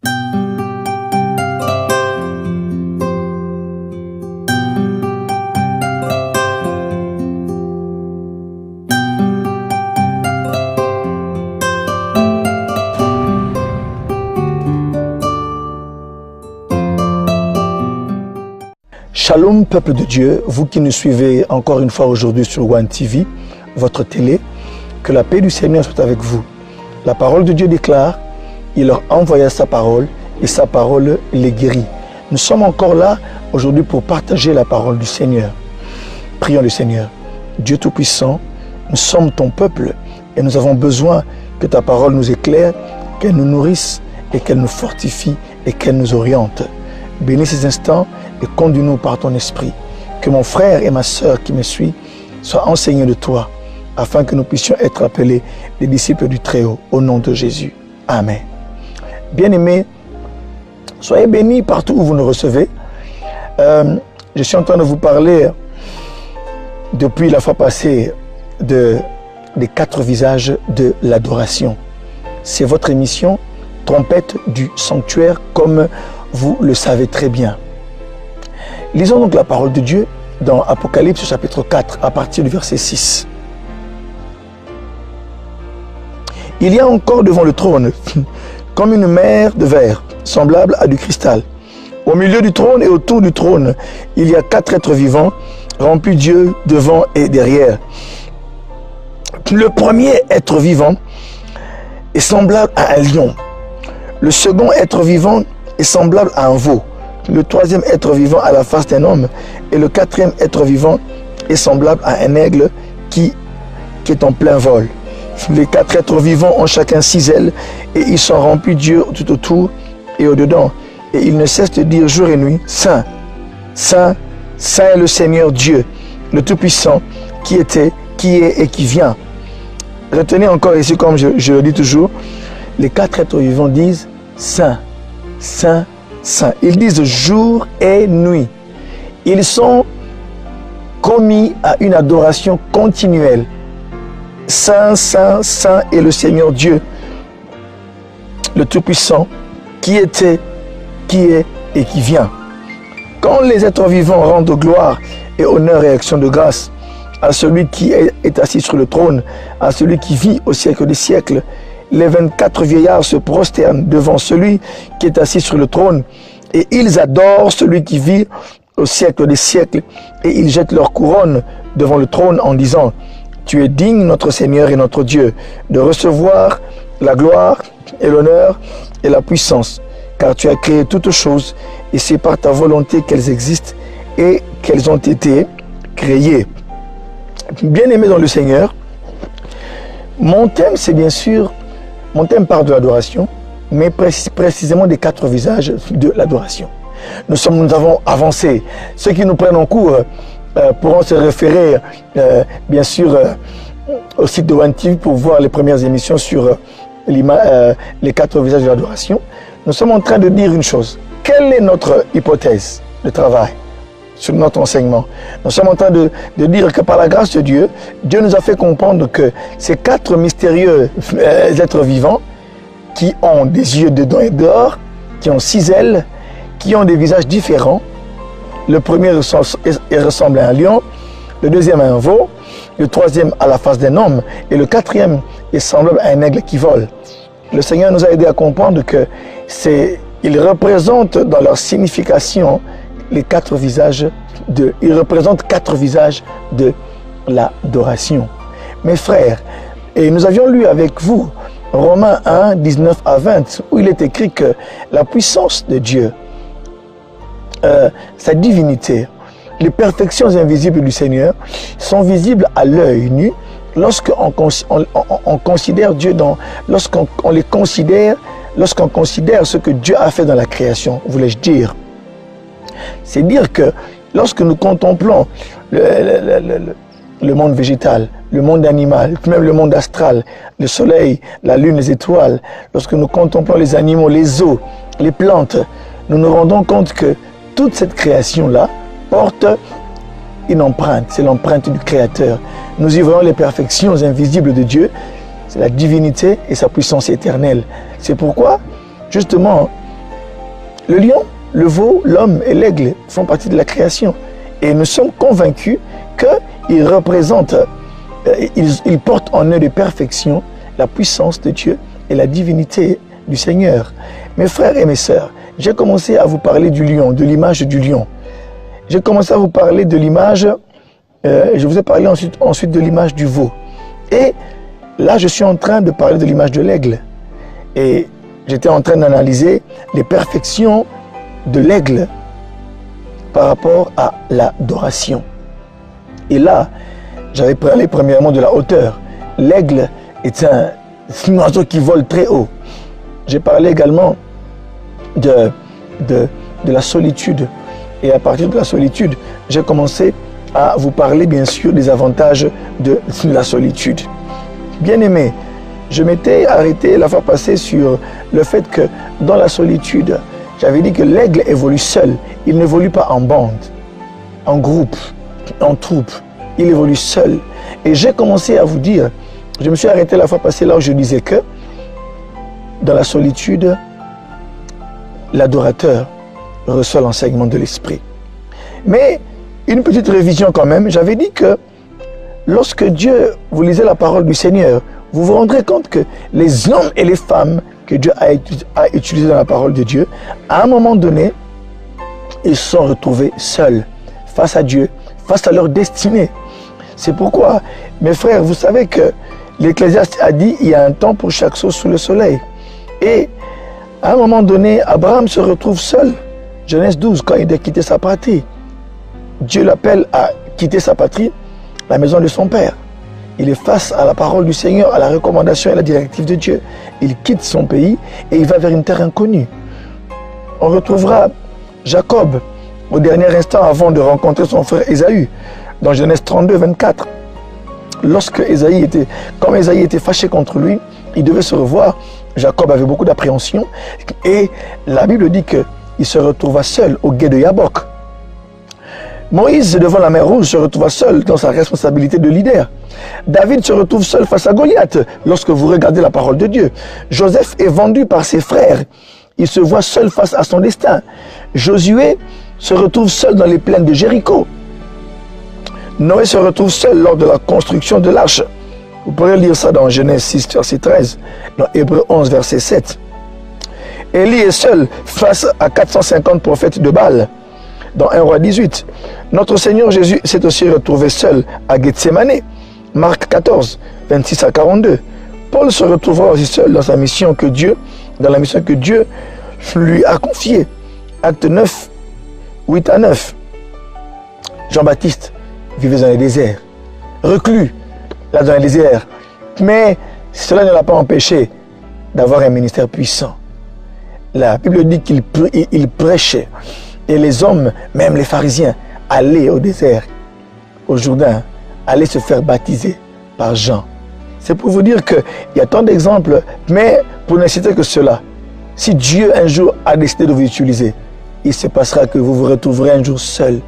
Shalom, peuple de Dieu, vous qui nous suivez encore une fois aujourd'hui sur One TV, votre télé, que la paix du Seigneur soit avec vous. La parole de Dieu déclare, il leur envoya sa parole et sa parole les guérit. Nous sommes encore là aujourd'hui pour partager la parole du Seigneur. Prions le Seigneur. Dieu Tout-Puissant, nous sommes ton peuple et nous avons besoin que ta parole nous éclaire, qu'elle nous nourrisse et qu'elle nous fortifie et qu'elle nous oriente. Bénis ces instants et conduis-nous par ton esprit. Que mon frère et ma sœur qui me suivent soient enseignés de toi, afin que nous puissions être appelés les disciples du Très-Haut, au nom de Jésus. Amen. Bien-aimés, soyez bénis partout où vous nous recevez. Je suis en train de vous parler, depuis la fois passée, des 4 visages de l'adoration. C'est votre émission, Trompette du Sanctuaire, comme vous le savez très bien. Lisons donc la parole de Dieu dans Apocalypse chapitre 4 à partir du verset 6. Il y a encore devant le trône comme une mer de verre semblable à du cristal. Au milieu du trône et autour du trône, il y a 4 êtres vivants remplis Dieu devant et derrière. Le premier être vivant est semblable à un lion. Le second être vivant est semblable à un veau. Le troisième être vivant a la face d'un homme et le 4e être vivant est semblable à un aigle qui est en plein vol. Les 4 êtres vivants ont chacun 6 ailes et ils sont remplis Dieu tout autour et au-dedans. Et ils ne cessent de dire jour et nuit, Saint, Saint, Saint est le Seigneur Dieu, le Tout-Puissant, qui était, qui est et qui vient. Retenez encore ici, comme je le dis toujours, les 4 êtres vivants disent Saint, Saint, Saint. Ils disent jour et nuit. Ils sont commis à une adoration continuelle. Saint, Saint, Saint est le Seigneur Dieu, le Tout-Puissant, qui était, qui est et qui vient. Quand les êtres vivants rendent gloire et honneur et action de grâce à celui qui est assis sur le trône, à celui qui vit au siècle des siècles, les 24 vieillards se prosternent devant celui qui est assis sur le trône et ils adorent celui qui vit au siècle des siècles et ils jettent leur couronne devant le trône en disant « Tu es digne, notre Seigneur et notre Dieu, de recevoir la gloire et l'honneur et la puissance, car tu as créé toutes choses et c'est par ta volonté qu'elles existent et qu'elles ont été créées. » Bien-aimés dans le Seigneur, mon thème c'est bien sûr mon thème parle de l'adoration, mais précisément des 4 visages de l'adoration. Nous avons avancé. Ceux qui nous prennent en cours pourront se référer, bien sûr, au site de One TV pour voir les premières émissions sur les 4 visages de l'adoration. Nous sommes en train de dire une chose. Quelle est notre hypothèse de travail sur notre enseignement? Nous sommes en train de dire que par la grâce de Dieu, Dieu nous a fait comprendre que ces 4 mystérieux êtres vivants qui ont des yeux dedans et dehors, qui ont 6 ailes, qui ont des visages différents. Le premier ressemble à un lion, le deuxième à un veau, le troisième à la face d'un homme et le 4e est semblable à un aigle qui vole. Le Seigneur nous a aidé à comprendre que ils représentent dans leur signification les 4 visages ils représentent 4 visages de l'adoration. Mes frères, et nous avions lu avec vous Romains 1, 19 à 20, où il est écrit que la puissance de Dieu, sa divinité, les perfections invisibles du Seigneur sont visibles à l'œil nu lorsqu'on considère Dieu, lorsqu'on considère ce que Dieu a fait dans la création, voulais-je dire. C'est dire que lorsque nous contemplons le monde végétal, le monde animal, même le monde astral, le soleil, la lune, les étoiles, lorsque nous contemplons les animaux, les eaux, les plantes, nous nous rendons compte que toute cette création-là porte une empreinte, c'est l'empreinte du Créateur. Nous y voyons les perfections invisibles de Dieu, c'est la divinité et sa puissance éternelle. C'est pourquoi, justement, Le lion, le veau, l'homme et l'aigle font partie de la création. Et nous sommes convaincus qu'ils représentent, ils portent en eux de perfection la puissance de Dieu et la divinité du Seigneur. Mes frères et mes sœurs, j'ai commencé à vous parler du lion, de l'image du lion. J'ai commencé à vous parler de l'image, je vous ai parlé ensuite de l'image du veau. Et là, je suis en train de parler de l'image de l'aigle. Et j'étais en train d'analyser les perfections de l'aigle par rapport à l'adoration. Et là, j'avais parlé premièrement de la hauteur. L'aigle est un oiseau qui vole très haut. J'ai parlé également de la solitude. Et à partir de la solitude, j'ai commencé à vous parler bien sûr des avantages de la solitude. Bien-aimés, je m'étais arrêté la fois passée sur le fait que dans la solitude, j'avais dit que l'aigle évolue seul. Il n'évolue pas en bande, en groupe, en troupe. Il évolue seul. Et j'ai commencé à vous dire, je me suis arrêté la fois passée là où je disais que dans la solitude, l'adorateur reçoit l'enseignement de l'esprit. Mais une petite révision quand même, j'avais dit que lorsque Dieu, vous lisez la parole du Seigneur, vous vous rendrez compte que les hommes et les femmes que Dieu a utilisés dans la parole de Dieu, à un moment donné, ils se sont retrouvés seuls face à Dieu, face à leur destinée. C'est pourquoi, mes frères, vous savez que l'Ecclésiaste a dit il y a un temps pour chaque chose sous le soleil. Et à un moment donné, Abraham se retrouve seul. Genèse 12, quand il doit quitter sa patrie. Dieu l'appelle à quitter sa patrie, la maison de son père. Il est face à la parole du Seigneur, à la recommandation et à la directive de Dieu. Il quitte son pays et il va vers une terre inconnue. On retrouvera Jacob au dernier instant avant de rencontrer son frère Ésaü, dans Genèse 32, 24. Comme Ésaü était fâché contre lui, il devait se revoir. Jacob avait beaucoup d'appréhension et la Bible dit qu'il se retrouva seul au gué de Yabok. Moïse, devant la mer Rouge, se retrouva seul dans sa responsabilité de leader. David se retrouve seul face à Goliath lorsque vous regardez la parole de Dieu. Joseph est vendu par ses frères. Il se voit seul face à son destin. Josué se retrouve seul dans les plaines de Jéricho. Noé se retrouve seul lors de la construction de l'arche. Vous pourrez lire ça dans Genèse 6, verset 13, dans Hébreux 11, verset 7. Élie est seul face à 450 prophètes de Baal, dans 1 Roi 18. Notre Seigneur Jésus s'est aussi retrouvé seul à Gethsémané, Marc 14, 26 à 42. Paul se retrouvera aussi seul dans la mission que Dieu lui a confiée. Acte 9, 8 à 9. Jean-Baptiste vivait dans les déserts, reclus, là dans les déserts. Mais cela ne l'a pas empêché d'avoir un ministère puissant. La Bible dit qu'il prêchait. Et les hommes, même les pharisiens, allaient au désert, au Jourdain, allaient se faire baptiser par Jean. C'est pour vous dire qu'il y a tant d'exemples, mais pour ne citer que cela, si Dieu un jour a décidé de vous utiliser, il se passera que vous vous retrouverez un jour seul,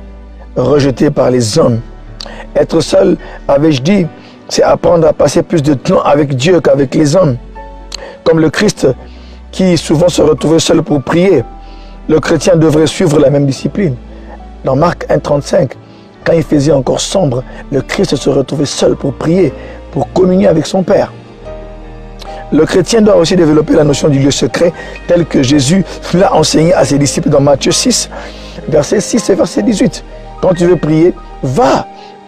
rejeté par les hommes. Être seul, avais-je dit, c'est apprendre à passer plus de temps avec Dieu qu'avec les hommes. Comme le Christ qui souvent se retrouvait seul pour prier, le chrétien devrait suivre la même discipline. Dans Marc 1,35, quand il faisait encore sombre, le Christ se retrouvait seul pour prier, pour communier avec son Père. Le chrétien doit aussi développer la notion du lieu secret, tel que Jésus l'a enseigné à ses disciples dans Matthieu 6, verset 6 et verset 18. Quand tu veux prier, va,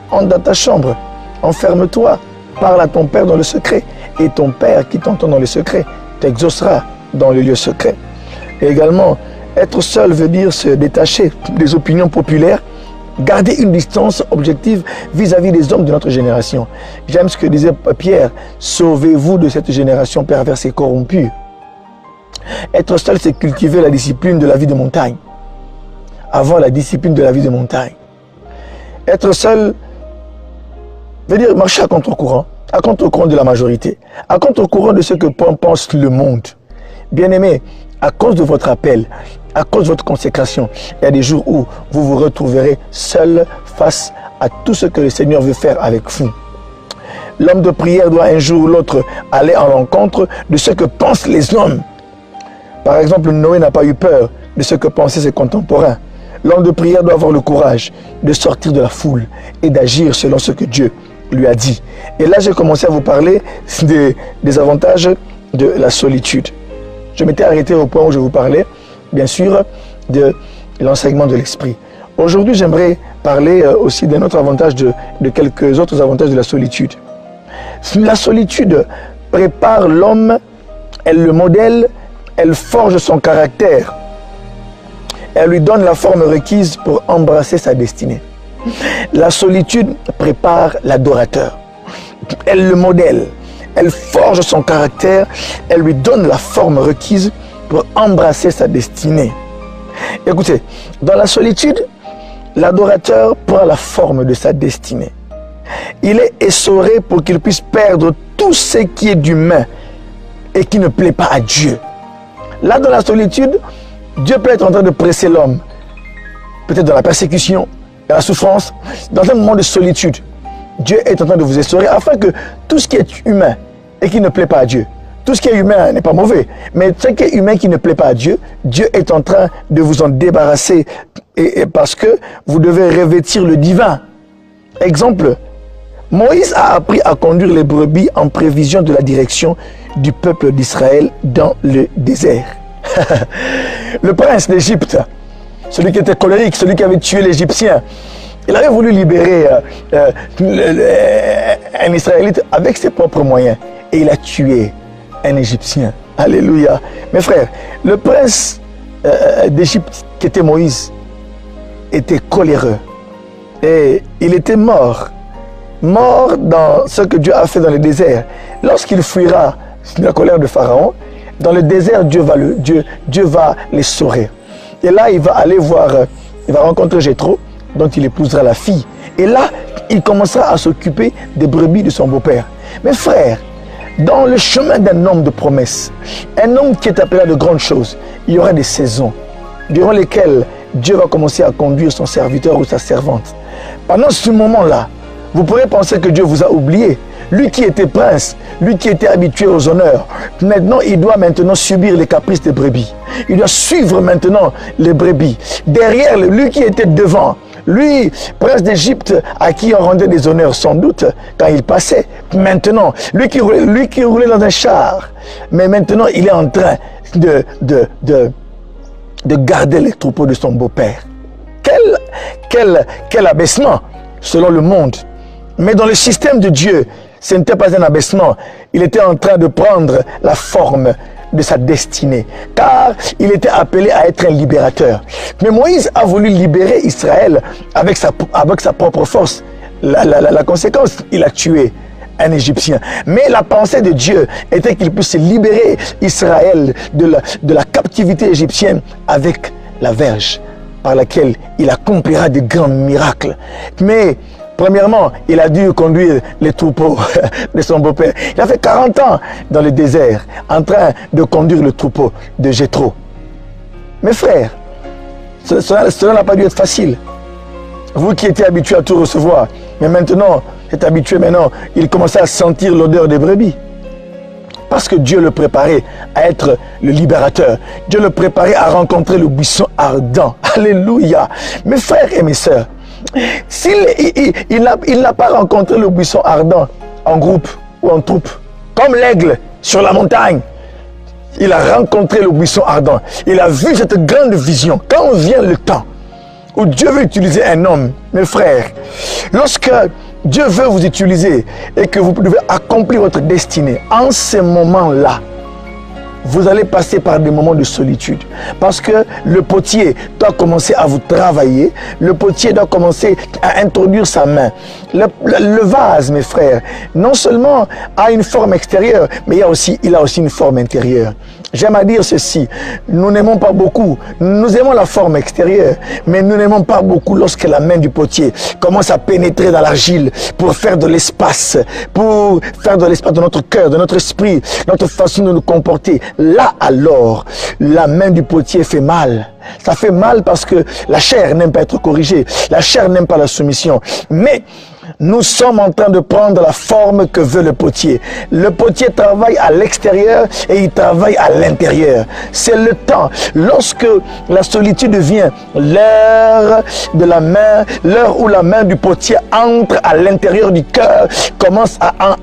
entre dans ta chambre, enferme-toi, parle à ton Père dans le secret, et ton Père qui t'entend dans le secret t'exaucera dans le lieu secret. Et également, être seul veut dire se détacher des opinions populaires, garder une distance objective vis-à-vis des hommes de notre génération. J'aime ce que disait Pierre, sauvez-vous de cette génération perverse et corrompue. Être seul, c'est cultiver la discipline de la vie de montagne. Avoir la discipline de la vie de montagne. Être seul veut dire marcher à contre-courant de la majorité, à contre-courant de ce que pense le monde. Bien-aimés, à cause de votre appel, à cause de votre consécration, il y a des jours où vous vous retrouverez seul face à tout ce que le Seigneur veut faire avec vous. L'homme de prière doit un jour ou l'autre aller en rencontre de ce que pensent les hommes. Par exemple, Noé n'a pas eu peur de ce que pensaient ses contemporains. L'homme de prière doit avoir le courage de sortir de la foule et d'agir selon ce que Dieu lui a dit. Et là, j'ai commencé à vous parler des avantages de la solitude. Je m'étais arrêté au point où je vous parlais, bien sûr, de l'enseignement de l'esprit. Aujourd'hui, j'aimerais parler aussi d'un autre avantage, de quelques autres avantages de la solitude. La solitude prépare l'homme, elle le modèle, elle forge son caractère. Elle lui donne la forme requise pour embrasser sa destinée. La solitude prépare l'adorateur. Elle le modèle, elle forge son caractère, elle lui donne la forme requise pour embrasser sa destinée. Écoutez, dans la solitude, l'adorateur prend la forme de sa destinée. Il est essoré pour qu'il puisse perdre tout ce qui est d'humain et qui ne plaît pas à Dieu. Là, dans la solitude, Dieu peut être en train de presser l'homme, peut-être dans la persécution, dans la souffrance, dans un moment de solitude. Dieu est en train de vous essorer afin que tout ce qui est humain et qui ne plaît pas à Dieu, tout ce qui est humain n'est pas mauvais, mais ce qui est humain qui ne plaît pas à Dieu, Dieu est en train de vous en débarrasser et parce que vous devez revêtir le divin. Exemple, Moïse a appris à conduire les brebis en prévision de la direction du peuple d'Israël dans le désert. Le prince d'Égypte, celui qui était colérique, celui qui avait tué l'Égyptien, il avait voulu libérer un Israélite avec ses propres moyens et il a tué un Égyptien. Alléluia. Mes frères, le prince d'Égypte qui était Moïse était coléreux et il était mort dans ce que Dieu a fait dans le désert. Lorsqu'il fuira la colère de Pharaon, dans le désert, Dieu va l'essorer. Et là, il va aller voir, il va rencontrer Jéthro, dont il épousera la fille. Et là, il commencera à s'occuper des brebis de son beau-père. Mes frères, dans le chemin d'un homme de promesse, un homme qui est appelé à de grandes choses, il y aura des saisons durant lesquelles Dieu va commencer à conduire son serviteur ou sa servante. Pendant ce moment-là, vous pourrez penser que Dieu vous a oublié. Lui qui était prince, lui qui était habitué aux honneurs, maintenant il doit maintenant subir les caprices des brebis. Il doit suivre maintenant les brebis. Derrière lui qui était devant, lui, prince d'Égypte, à qui on rendait des honneurs sans doute quand il passait. Maintenant, lui qui roulait dans un char, mais maintenant il est en train de garder les troupeaux de son beau-père. Quel abaissement selon le monde. Mais dans le système de Dieu, ce n'était pas un abaissement. Il était en train de prendre la forme de sa destinée. Car il était appelé à être un libérateur. Mais Moïse a voulu libérer Israël avec sa propre force. La conséquence, il a tué un Égyptien. Mais la pensée de Dieu était qu'il puisse libérer Israël de la captivité égyptienne avec la verge par laquelle il accomplira de grands miracles. Mais premièrement, il a dû conduire les troupeaux de son beau-père. Il a fait 40 ans dans le désert en train de conduire le troupeau de Jéthro. Mes frères, cela n'a pas dû être facile. Vous qui étiez habitués à tout recevoir, mais maintenant, vous êtes habitués maintenant, il commençait à sentir l'odeur des brebis. Parce que Dieu le préparait à être le libérateur. Dieu le préparait à rencontrer le buisson ardent. Alléluia. Mes frères et mes sœurs, il n'a pas rencontré le buisson ardent en groupe ou en troupe, comme l'aigle sur la montagne. Il a rencontré le buisson ardent. Il a vu cette grande vision. Quand vient le temps où Dieu veut utiliser un homme, mes frères, lorsque Dieu veut vous utiliser et que vous devez accomplir votre destinée, en ce moment-là, vous allez passer par des moments de solitude. Parce que le potier doit commencer à vous travailler. Le potier doit commencer à introduire sa main. Le vase, mes frères, non seulement a une forme extérieure, mais il a aussi une forme intérieure. J'aime à dire ceci, nous n'aimons pas beaucoup, nous aimons la forme extérieure, mais nous n'aimons pas beaucoup lorsque la main du potier commence à pénétrer dans l'argile pour faire de l'espace, dans notre cœur, de notre esprit, notre façon de nous comporter. Là alors, la main du potier fait mal. Ça fait mal parce que la chair n'aime pas être corrigée, la chair n'aime pas la soumission. Mais Nous sommes en train de prendre la forme que veut le potier. Le potier travaille à l'extérieur et il travaille à l'intérieur. C'est le temps. Lorsque la solitude vient, l'heure de la main, l'heure où la main du potier entre à l'intérieur du cœur, commence à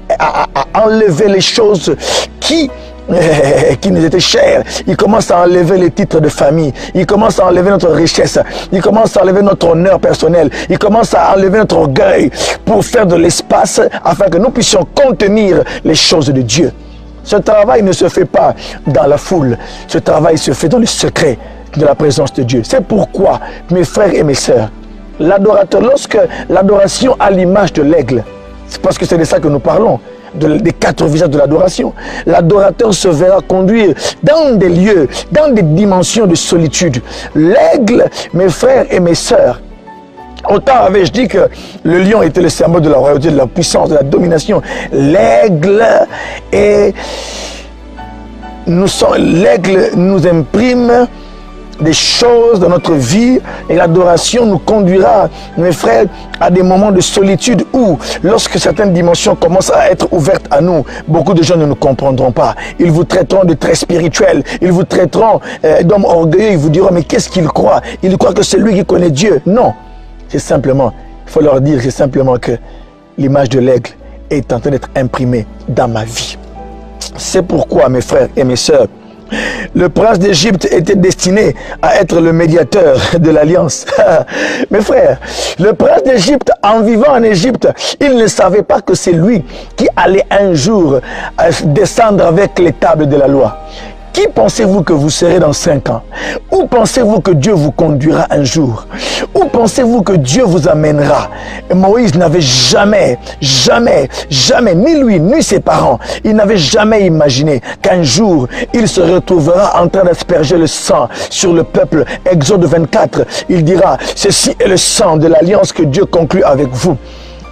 enlever les choses qui nous étaient chers. Il commence à enlever les titres de famille. Il commence à enlever notre richesse. Il commence à enlever notre honneur personnel. Il commence à enlever notre orgueil pour faire de l'espace afin que nous puissions contenir les choses de Dieu. Ce travail ne se fait pas dans la foule. Ce travail se fait dans le secret de la présence de Dieu. C'est pourquoi, mes frères et mes sœurs, l'adorateur, lorsque l'adoration a l'image de l'aigle, c'est parce que c'est de ça que nous parlons, des 4 visages de l'adoration. L'adorateur se verra conduire dans des lieux, dans des dimensions de solitude. L'aigle, mes frères et mes sœurs, autant avais-je dit que le lion était le symbole de la royauté, de la puissance, de la domination. L'aigle nous imprime des choses dans notre vie et l'adoration nous conduira, mes frères, à des moments de solitude où, lorsque certaines dimensions commencent à être ouvertes à nous, beaucoup de gens ne nous comprendront pas. Ils vous traiteront de très spirituels, ils vous traiteront d'hommes orgueilleux, ils vous diront mais qu'est-ce qu'ils croient? Ils croient que c'est lui qui connaît Dieu. Non, c'est simplement, il faut leur dire, c'est simplement que l'image de l'aigle est en train d'être imprimée dans ma vie. C'est pourquoi, mes frères et mes sœurs, le prince d'Égypte était destiné à être le médiateur de l'alliance. Mes frères, le prince d'Égypte, en vivant en Égypte, il ne savait pas que c'est lui qui allait un jour descendre avec les tables de la loi. Qui pensez-vous que vous serez dans 5 ans? Où pensez-vous que Dieu vous conduira un jour? Où pensez-vous que Dieu vous amènera? Moïse n'avait jamais, ni lui, ni ses parents, il n'avait jamais imaginé qu'un jour, il se retrouvera en train d'asperger le sang sur le peuple. Exode 24, il dira, ceci est le sang de l'alliance que Dieu conclut avec vous.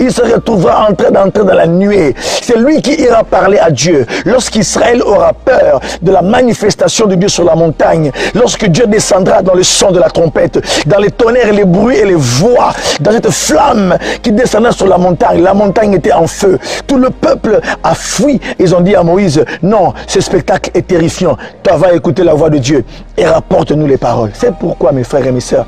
Il se retrouvera en train d'entrer dans la nuée. C'est lui qui ira parler à Dieu. Lorsqu'Israël aura peur de la manifestation de Dieu sur la montagne, lorsque Dieu descendra dans le son de la trompette, dans les tonnerres, les bruits et les voix, dans cette flamme qui descendra sur la montagne était en feu. Tout le peuple a fui. Ils ont dit à Moïse, non, ce spectacle est terrifiant. Toi, va écouter la voix de Dieu et rapporte-nous les paroles. C'est pourquoi, mes frères et mes sœurs,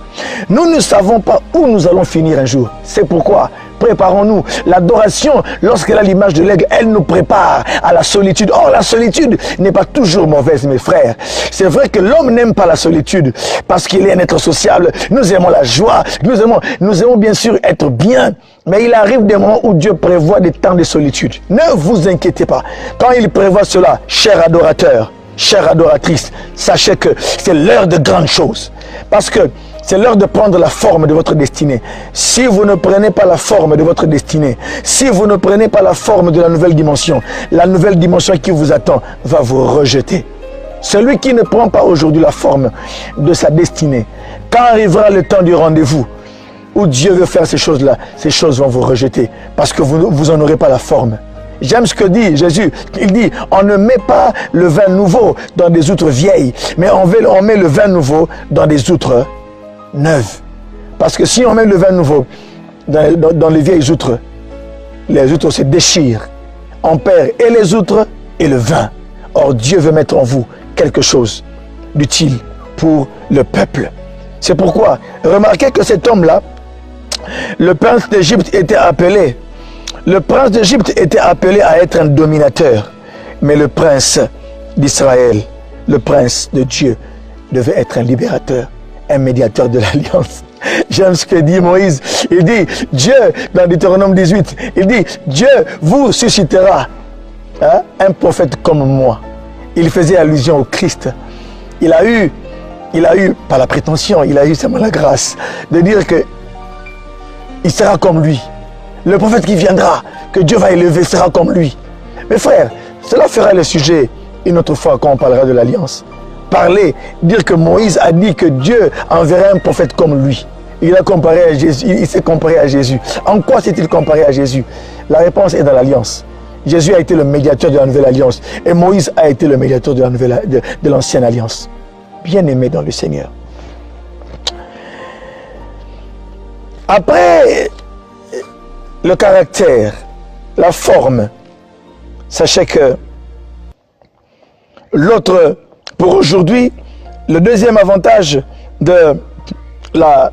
nous ne savons pas où nous allons finir un jour. C'est pourquoi préparons-nous. L'adoration, lorsqu'elle a l'image de l'aigle, elle nous prépare à la solitude. Or, la solitude n'est pas toujours mauvaise, mes frères. C'est vrai que l'homme n'aime pas la solitude parce qu'il est un être sociable. Nous aimons la joie. Nous aimons bien sûr être bien. Mais il arrive des moments où Dieu prévoit des temps de solitude. Ne vous inquiétez pas. Quand il prévoit cela, chers adorateurs, chères adoratrices, sachez que c'est l'heure de grandes choses. Parce que c'est l'heure de prendre la forme de votre destinée. Si vous ne prenez pas la forme de votre destinée, si vous ne prenez pas la forme de la nouvelle dimension qui vous attend va vous rejeter. Celui qui ne prend pas aujourd'hui la forme de sa destinée, quand arrivera le temps du rendez-vous, où Dieu veut faire ces choses-là, ces choses vont vous rejeter parce que vous n'en aurez pas la forme. J'aime ce que dit Jésus. Il dit, on ne met pas le vin nouveau dans des outres vieilles, mais on met le vin nouveau dans des outres neuves. Parce que si on met le vin nouveau dans les vieilles outres se déchirent. On perd et les outres et le vin. Or, Dieu veut mettre en vous quelque chose d'utile pour le peuple. C'est pourquoi, remarquez que cet homme-là, le prince d'Égypte était appelé. Le prince d'Égypte était appelé à être un dominateur. Mais le prince d'Israël, le prince de Dieu, devait être un libérateur, un médiateur de l'alliance. J'aime ce que dit Moïse. Il dit, Dieu, dans Deutéronome 18, il dit, Dieu vous suscitera un prophète comme moi. Il faisait allusion au Christ. Il a eu, pas la prétention, il a eu seulement la grâce de dire que il sera comme lui. Le prophète qui viendra, que Dieu va élever, sera comme lui. Mes frères, cela fera le sujet une autre fois quand on parlera de l'alliance. Parler, dire que Moïse a dit que Dieu enverrait un prophète comme lui. Il a comparé à Jésus, il s'est comparé à Jésus. En quoi s'est-il comparé à Jésus? La réponse est dans l'alliance. Jésus a été le médiateur de la nouvelle alliance et Moïse a été le médiateur de l'ancienne alliance. Bien-aimé dans le Seigneur. Après le caractère, la forme. Sachez que l'autre, pour aujourd'hui, le deuxième avantage de la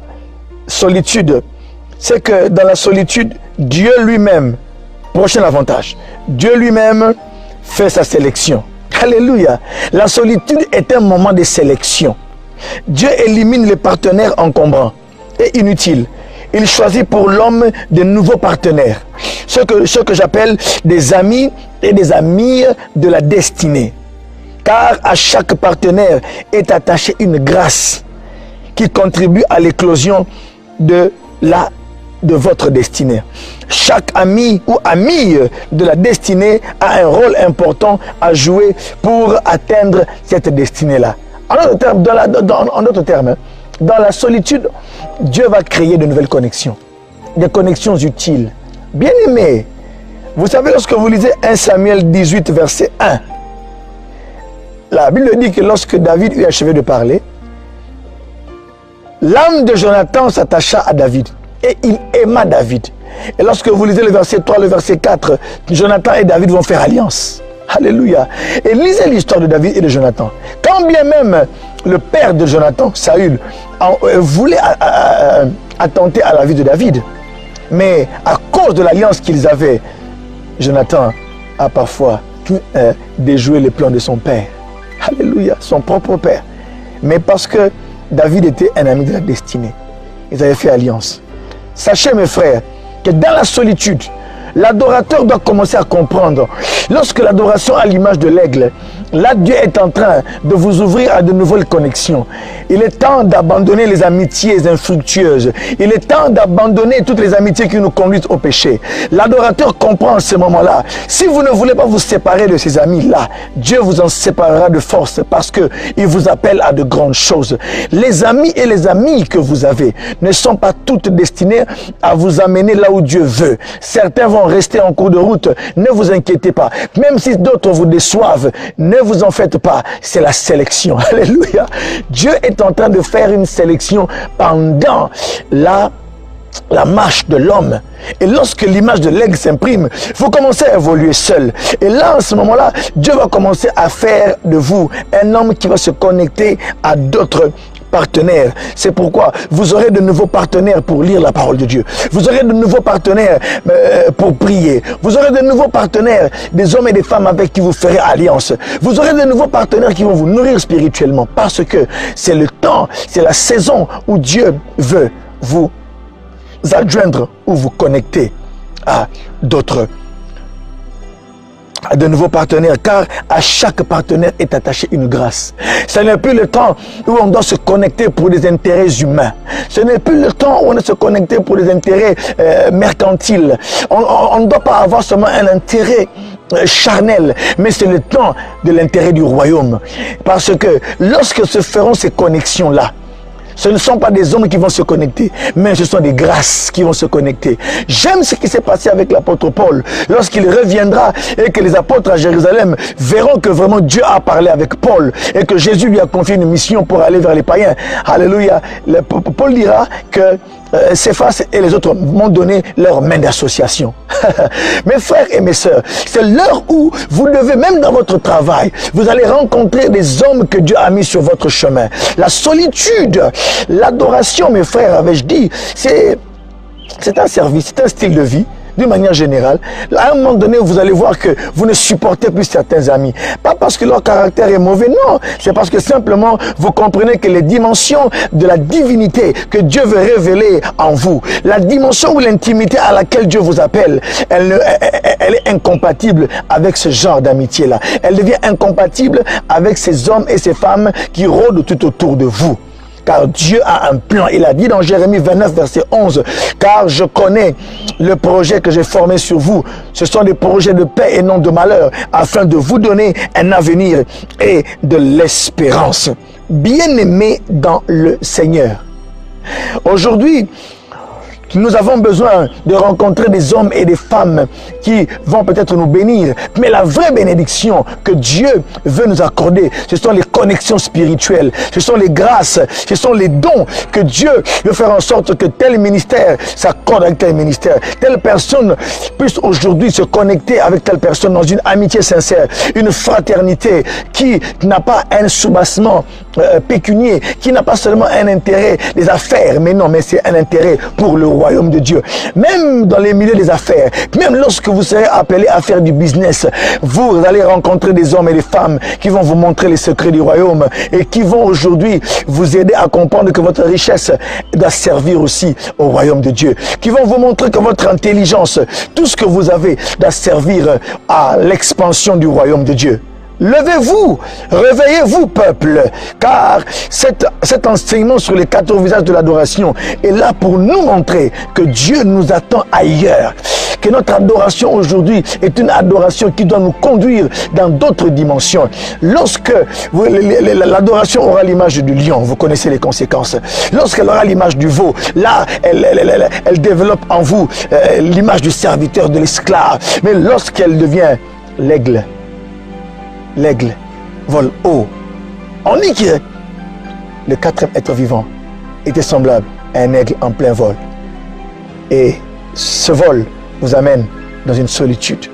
solitude, c'est que dans la solitude, Dieu lui-même, prochain avantage, Dieu lui-même fait sa sélection. Alléluia. La solitude est un moment de sélection. Dieu élimine les partenaires encombrants et inutiles. Il choisit pour l'homme de nouveaux partenaires. Ce que j'appelle des amis et des amies de la destinée. Car à chaque partenaire est attachée une grâce qui contribue à l'éclosion de votre destinée. Chaque ami ou amie de la destinée a un rôle important à jouer pour atteindre cette destinée-là. En d'autres termes, dans la solitude, Dieu va créer de nouvelles connexions, des connexions utiles. Bien-aimés, vous savez, lorsque vous lisez 1 Samuel 18, verset 1, la Bible dit que lorsque David eut achevé de parler, l'âme de Jonathan s'attacha à David et il aima David. Et lorsque vous lisez le verset 3, le verset 4, Jonathan et David vont faire alliance. Alléluia. Et lisez l'histoire de David et de Jonathan. Quand bien même le père de Jonathan, Saül, voulait attenter à la vie de David, mais à cause de l'alliance qu'ils avaient, Jonathan a parfois déjoué les plans de son père. Alléluia, son propre père. Mais parce que David était un ami de la destinée, ils avaient fait alliance. Sachez mes frères, que dans la solitude, l'adorateur doit commencer à comprendre. Lorsque l'adoration a l'image de l'aigle, là Dieu est en train de vous ouvrir à de nouvelles connexions. Il est temps d'abandonner les amitiés infructueuses. Il est temps d'abandonner toutes les amitiés qui nous conduisent au péché. L'adorateur comprend en ce moment-là. Si vous ne voulez pas vous séparer de ces amis-là, Dieu vous en séparera de force parce qu'il vous appelle à de grandes choses. Les amis et les amies que vous avez ne sont pas toutes destinées à vous amener là où Dieu veut. Certains vont rester en cours de route. Ne vous inquiétez pas. Même si d'autres vous déçoivent, ne vous en faites pas. C'est la sélection. Alléluia. Dieu est en train de faire une sélection pendant la marche de l'homme. Et lorsque l'image de l'aigle s'imprime, vous commencez à évoluer seul. Et là, en ce moment-là, Dieu va commencer à faire de vous un homme qui va se connecter à d'autres partenaires. C'est pourquoi vous aurez de nouveaux partenaires pour lire la parole de Dieu. Vous aurez de nouveaux partenaires pour prier. Vous aurez de nouveaux partenaires, des hommes et des femmes avec qui vous ferez alliance. Vous aurez de nouveaux partenaires qui vont vous nourrir spirituellement parce que c'est le temps, c'est la saison où Dieu veut vous adjoindre ou vous connecter à d'autres, à de nouveaux partenaires, car à chaque partenaire est attachée une grâce. Ce n'est plus le temps où on doit se connecter pour des intérêts humains. Ce n'est plus le temps où on doit se connecter pour des intérêts mercantiles. On ne doit pas avoir seulement un intérêt charnel, mais c'est le temps de l'intérêt du royaume. Parce que lorsque se feront ces connexions-là, ce ne sont pas des hommes qui vont se connecter, mais ce sont des grâces qui vont se connecter. J'aime ce qui s'est passé avec l'apôtre Paul. Lorsqu'il reviendra et que les apôtres à Jérusalem verront que vraiment Dieu a parlé avec Paul et que Jésus lui a confié une mission pour aller vers les païens. Alléluia. Paul dira que Céphas et les autres m'ont donné leur main d'association. Mes frères et mes sœurs, c'est l'heure où vous devez, même dans votre travail, vous allez rencontrer des hommes que Dieu a mis sur votre chemin. La solitude, l'adoration, mes frères, avais-je dit, c'est un service, c'est un style de vie. D'une manière générale, à un moment donné, vous allez voir que vous ne supportez plus certains amis. Pas parce que leur caractère est mauvais, non. C'est parce que simplement, vous comprenez que les dimensions de la divinité que Dieu veut révéler en vous, la dimension ou l'intimité à laquelle Dieu vous appelle, elle est incompatible avec ce genre d'amitié-là. Elle devient incompatible avec ces hommes et ces femmes qui rôdent tout autour de vous. Car Dieu a un plan. Il a dit dans Jérémie 29, verset 11, « Car je connais le projet que j'ai formé sur vous. Ce sont des projets de paix et non de malheur, afin de vous donner un avenir et de l'espérance. » Bien-aimés dans le Seigneur. Aujourd'hui, Nous avons besoin de rencontrer des hommes et des femmes qui vont peut-être nous bénir. Mais la vraie bénédiction que Dieu veut nous accorder, ce sont les connexions spirituelles, ce sont les grâces, ce sont les dons que Dieu veut faire en sorte que tel ministère s'accorde avec tel ministère. Telle personne puisse aujourd'hui se connecter avec telle personne dans une amitié sincère, une fraternité qui n'a pas un soubassement pécunier, qui n'a pas seulement un intérêt des affaires, mais non, mais c'est un intérêt pour le royaume de Dieu. Même dans les milieux des affaires, même lorsque vous serez appelé à faire du business, vous allez rencontrer des hommes et des femmes qui vont vous montrer les secrets du royaume et qui vont aujourd'hui vous aider à comprendre que votre richesse doit servir aussi au royaume de Dieu, qui vont vous montrer que votre intelligence, tout ce que vous avez doit servir à l'expansion du royaume de Dieu. Levez-vous, réveillez-vous peuple, car cet enseignement sur les 14 visages de l'adoration est là pour nous montrer que Dieu nous attend ailleurs, que notre adoration aujourd'hui est une adoration qui doit nous conduire dans d'autres dimensions. Lorsque l'adoration aura l'image du lion, vous connaissez les conséquences. Lorsqu'elle aura l'image du veau, là elle développe en vous l'image du serviteur, de l'esclave. Mais lorsqu'elle devient l'aigle vole haut. On dit que le quatrième être vivant était semblable à un aigle en plein vol. Et ce vol vous amène dans une solitude.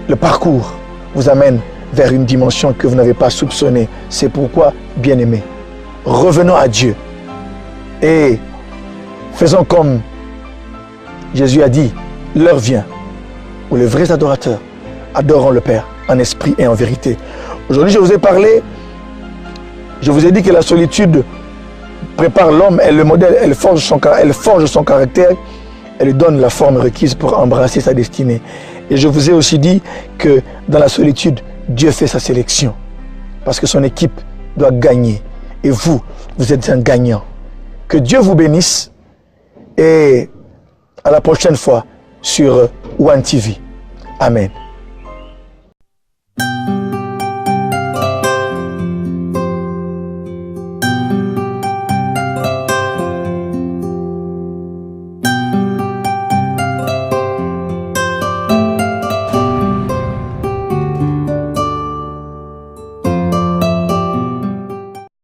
Le parcours vous amène vers une dimension que vous n'avez pas soupçonnée. C'est pourquoi, bien-aimés, revenons à Dieu et faisons comme Jésus a dit, l'heure vient où les vrais adorateurs adoreront le Père en esprit et en vérité. Aujourd'hui, je vous ai parlé, je vous ai dit que la solitude prépare l'homme, elle le modèle, elle forge son caractère, elle lui donne la forme requise pour embrasser sa destinée. Et je vous ai aussi dit que dans la solitude, Dieu fait sa sélection parce que son équipe doit gagner. Et vous, vous êtes un gagnant. Que Dieu vous bénisse et à la prochaine fois sur One TV. Amen.